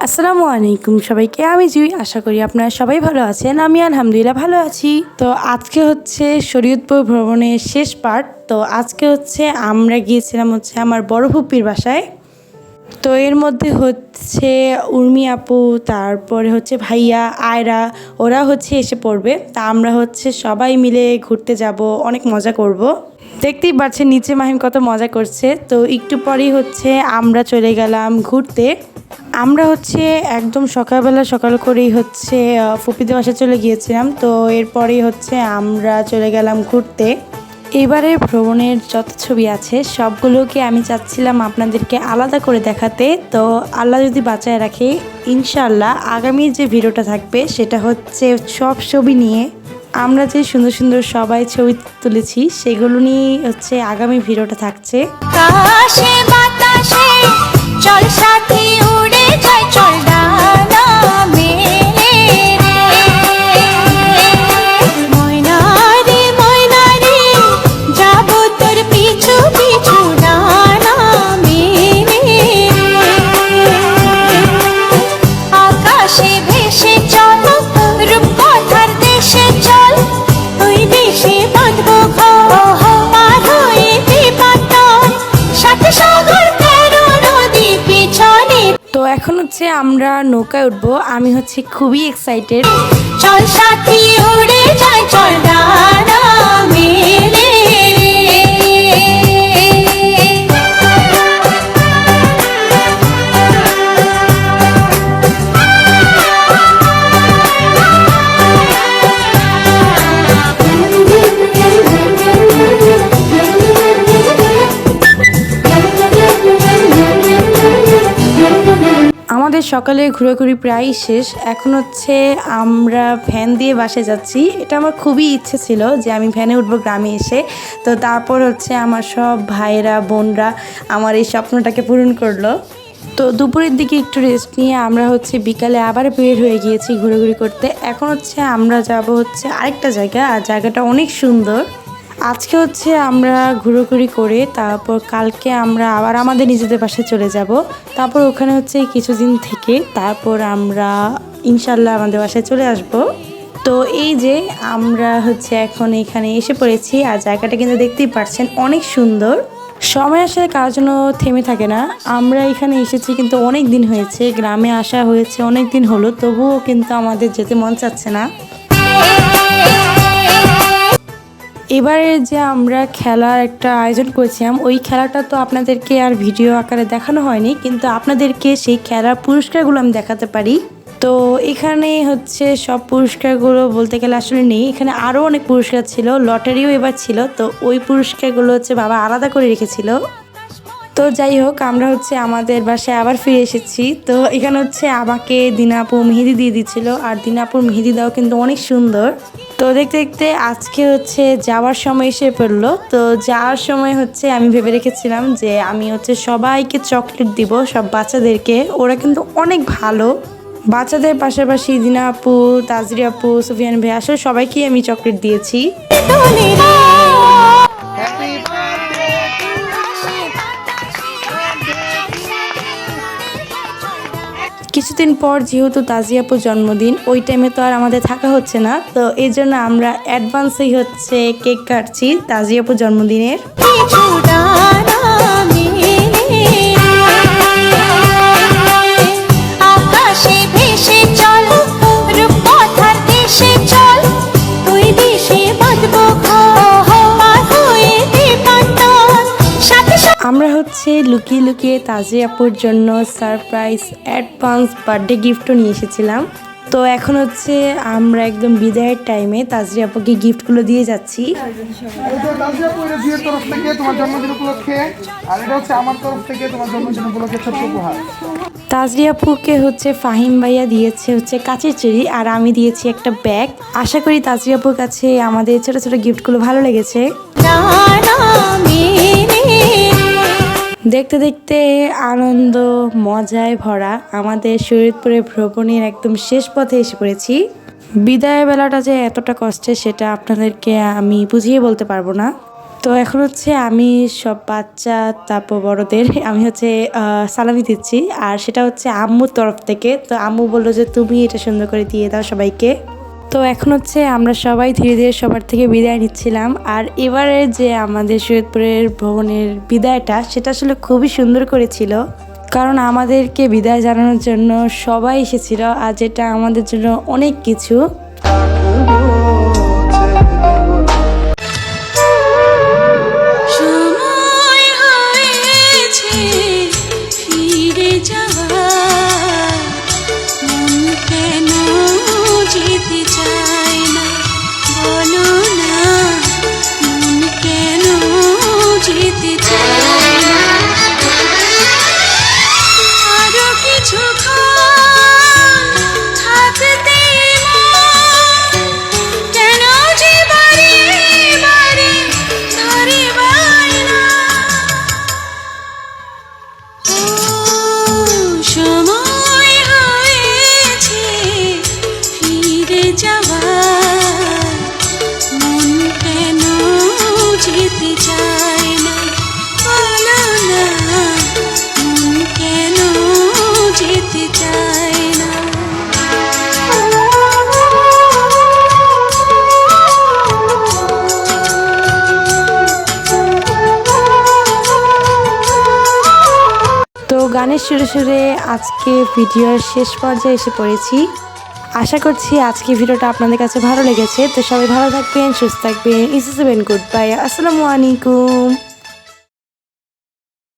আসসালামু আলাইকুম সবাইকে। আমি জুই, আশা করি আপনারা সবাই ভালো আছেন। আমি আলহামদুলিল্লাহ ভালো আছি। তো আজকে হচ্ছে শরীয়তপুর ভ্রমণের শেষ পার্ট। তো আজকে হচ্ছে আমরা গিয়েছিলাম আমার বড় ফুপির বাসায়। তো এর মধ্যে হচ্ছে উর্মি আপু, তারপরে হচ্ছে ভাইয়া, আয়রা, ওরা এসে পড়বে। তা আমরা সবাই মিলে ঘুরতে যাব, অনেক মজা করব। দেখতেই পাচ্ছেন নিচে মাহিম কত মজা করছে। তো একটু পরেই আমরা চলে গেলাম ঘুরতে। আমরা একদম সকাল করেই ফুপিদের বাসায় চলে গিয়েছিলাম। তো এরপরেই আমরা চলে গেলাম ঘুরতে। এবারে ভ্রমণের যত ছবি আছে সবগুলোকে আমি চাচ্ছিলাম আপনাদেরকে আলাদা করে দেখাতে। তো আল্লাহ যদি বাঁচায় রাখে, ইনশাআল্লাহ আগামী যে ভিডিওটা থাকবে সেটা সব ছবি নিয়ে, আমরা যে সুন্দর সুন্দর সবাই ছবি তুলেছি সেগুলো নিয়ে আগামী ভিডিওটা থাকছে। আকাশে বাতাসে চল সাথী উড়ে যায়, চল ডানা মেলে রে ময়না রে যাব তোর পিছু পিছু ডানা মেলে আকাশে ভেসে চল রূপকথার দেশে চল, ওই দেশে বাঁধবো ঘর পার হয়ে বিপাতন সাথে সাগর তেরো নদী পিছনে। তো এখন আমরা নৌকায় উঠবো। আমি খুবই এক্সাইটেড। চল সাথী উড়ে যায়, চল ডানা মেলে আমাদের সকালে ঘোরাঘুরি প্রায় শেষ। এখন আমরা ভ্যান দিয়ে বাসায় যাচ্ছি। এটা আমার খুবই ইচ্ছে ছিল যে আমি ভ্যানে উঠবো গ্রামে এসে। তো তারপর আমার সব ভাইরা বোনরা আমার এই স্বপ্নটাকে পূরণ করলো। তো দুপুরের দিকে একটু রেস্ট নিয়ে আমরা বিকালে আবার বের হয়ে গিয়েছি ঘোরাঘুরি করতে। এখন আমরা যাব আরেকটা জায়গা, আর জায়গাটা অনেক সুন্দর। আজকে আমরা ঘোরাঘুরি করে তারপর কালকে আমরা আবার আমাদের নিজেদের বাসায় চলে যাব। তারপর ওখানে কিছুদিন থেকে তারপর আমরা ইনশাল্লাহ আমাদের বাসায় চলে আসব। তো এই যে আমরা এখন এখানে এসে পড়েছি, আর জায়গাটা কিন্তু দেখতেই পাচ্ছেন অনেক সুন্দর। সময় আসলে কারোর জন্য থেমে থাকে না। আমরা এখানে এসেছি কিন্তু অনেক দিন হয়েছে, গ্রামে আসা হয়েছে অনেক দিন হলো, তবুও কিন্তু আমাদের যেতে মন চাচ্ছে না। এবারে যে আমরা খেলার একটা আয়োজন করেছিলাম, ওই খেলাটা তো আপনাদেরকে আর ভিডিও আকারে দেখানো হয়নি, কিন্তু আপনাদেরকে সেই খেলার পুরস্কারগুলো আমি দেখাতে পারি। তো এখানে সব পুরস্কারগুলো বলতে গেলে আসলে নেই, এখানে আরও অনেক পুরস্কার ছিল, লটারিও এবার ছিল। তো ওই পুরস্কারগুলো বাবা আলাদা করে রেখেছিল। তো যাই হোক, আমরা আমাদের বাসায় আবার ফিরে এসেছি। তো এখানে আমাকে দিনাপু মেহেদি দিয়ে দিচ্ছিল, আর দিনাপুর মেহেদি দাও কিন্তু অনেক সুন্দর। তো দেখতে দেখতে আজকে যাওয়ার সময় এসে পড়লো। তো যাওয়ার সময় আমি ভেবে রেখেছিলাম যে আমি সবাইকে চকলেট দিব, সব বাচ্চাদেরকে। ওরা কিন্তু অনেক ভালো। বাচ্চাদের পাশাপাশি দিনাপু, তাজরি আপু, সুফিয়ান ভাই, আসলে সবাইকেই আমি চকলেট দিয়েছি। কিছুদিন পর যেহেতু তাজি আপুর জন্মদিন, ওই টাইমে তো আর আমাদের থাকা হচ্ছে না। তো এই জন্য আমরা অ্যাডভান্সেই কেক কাটছি তাজি আপুর জন্মদিনের। আকাশে ভেসে চল রূপকথার দেশে চল, ওই দেশে বাঁধবো ঘর হয়ে বিপাতন সাথে আমরা লুকিয়ে লুকিয়ে তাজি আপুর জন্য সারপ্রাইজ অ্যাডভান্স বার্থডে গিফটও নিয়ে এসেছিলাম। তো এখন আমরা একদম বিদায়ের টাইমে তাজরি আপুকে গিফটগুলো দিয়ে যাচ্ছি। তাজরি আপুকে ফাহিম ভাইয়া দিয়েছে কাচের চেরি, আর আমি দিয়েছি একটা ব্যাগ। আশা করি তাজরি আপুর কাছে আমাদের ছোট ছোট গিফটগুলো ভালো লেগেছে। দেখতে দেখতে আনন্দ মজায় ভরা আমাদের শরীয়তপুরে ভ্রমণের একদম শেষ পথে এসে পড়েছি। বিদায় বেলাটা যে এতটা কষ্টের সেটা আপনাদেরকে আমি বুঝিয়ে বলতে পারবো না। তো এখন হচ্ছে আমি সব বাচ্চা তারপর বড়দের আমি হচ্ছে সালামি দিচ্ছি, আর সেটা হচ্ছে আম্মুর তরফ থেকে। তো আম্মু বললো যে তুমি এটা সুন্দর করে দিয়ে দাও সবাইকে। তো এখন হচ্ছে আমরা সবাই ধীরে ধীরে সবার থেকে বিদায় নিচ্ছিলাম। আর এবারে যে আমাদের সৈয়দপুরের ভ্রমণের বিদায়টা সেটা আসলে খুবই সুন্দর করেছিল, কারণ আমাদেরকে বিদায় জানানোর জন্য সবাই এসেছিল, আর যেটা আমাদের জন্য অনেক কিছু। সময় হয়েছে ফিরে যাওয়ার, মন কেন যেতে চায় না বলো না, মন কেন যেতে চায় না। আরো কিছুক্ষণ থাকতে মন কেন যে বারে বারে ধরে বায়না। ও সময় হয়েছে ফিরে যাওয়ার, মন কেন যেতে চায় না বলো না, মন কেন যেতে চায় না। তো গানের সুরে সুরে আজকে ভিডিওর শেষ পর্যায়ে এসে পড়েছি। আশা করছি আজকে ভিডিওটা আপনাদের কাছে ভালো লেগেছে। তো সবাই ভালো থাকবেন, সুস্থ থাকবেন। ইস গুড বাই, আসসালামু আলাইকুম।